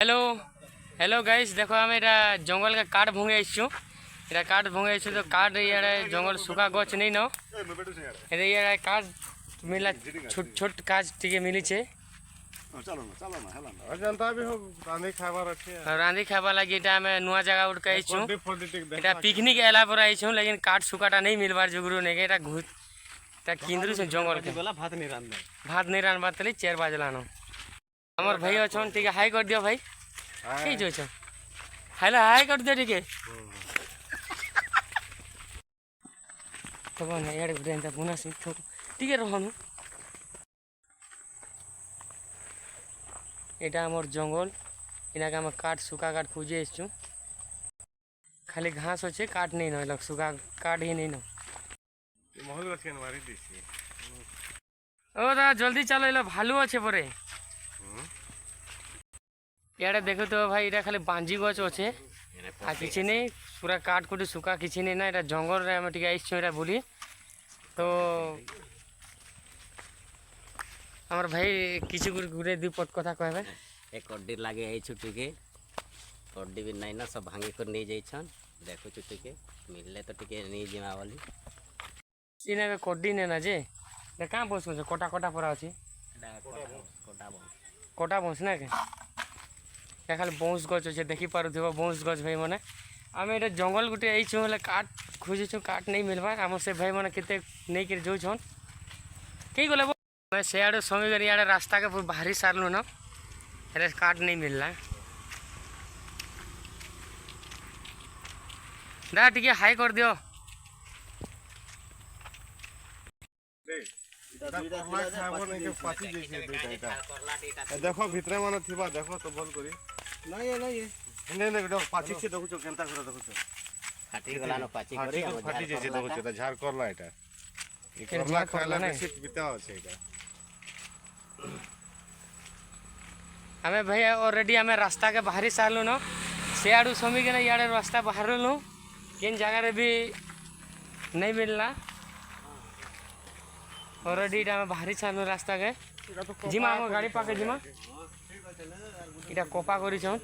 hello hello guys देखो आम एटा जंगल का काट भंगे आइछु एटा काट भंगे आइछु तो काट यार जंगल सुखा गछ नहीं न एटा यार काट मिला छोट छोट काज टिके मिली छे अजंता भी हो रांधी खाबार अच्छे रांधी खाबा लगी एटा में नुआ जगह उठ के आइछु एटा पिकनिक एला पर आइछु लेकिन काट सुखाटा नहीं मिलबार जुगरू ने एटा घुत ता किंद्रु से जंगल के भात नहीं रान बात तली 4 बजे लानो हमर भाई अछन ठीक हाई कर दियो भाई के जो छ हेलो हाई कर दियो ठीक है तब ने यार गुडे त पुना से ठीक है रहनु एटा हमर जंगल इना का हम काट सुखा काट खोजे आइछु खाली घास होचे काट नहीं न लग सुखा काट ही नहीं न महल रखन मारी दिसी ओ दा जल्दी चलो इला भालू আছে পরে यार देखो तो भाई এটা খালি বাঞ্জি গছ আছে আর কিছু নেই পুরা কাট কুটি শুকা কিছু নেই না এটা জঙ্গল রে আমি ঠিক আইছি এটা বলি তো আমার ভাই কিছু ঘুরে দুই পট কথা কইবে एक कड्डी लागे आई छुट्टी के कड्डी भी नहीं ना सब भांगी कर नहीं जाइछन देखो छुट्टी के मिलले तो टिके नहीं जिमा वाली इना के कोडी ने ना जे এটা কাঁ বস আছে কোটা কোটা পরা আছে কোটা বস না के এটা খালি বউস গছ আছে দেখি পারুথিব বউস গছ ভাই মানে আমি এটা জঙ্গল গুটে আইছো হলে কাট খুঁজিছো কাট नहीं मिलबा हम से भाई माने केते नहीं कर जो छन की गले मैं सेआडो संगे गरी याडे रास्ता के पूरा भारी सारलु न अरे काट नहीं मिलला दा टिके हाई कर दियो देखो भितरे मन थिबा देखो तो भल करी नहीं नहीं नहीं नहीं पाची से देखो केनता कर देखो फाटी गला न पाची करी फाटी जे देखो त झार करला एटा ई करला खाला बेसी बिता আছে এটা हमें भैया ऑलरेडी हमें रास्ता के बाहरी सारलु न सेआडू समी के याडे रास्ता बाहरलु किन जगह रे भी नहीं मिलला ऑलरेडी इटा में बाहरी सारलु रास्ता के जिमा हम गाड़ी पाके जिमा इटा कोपा करी छन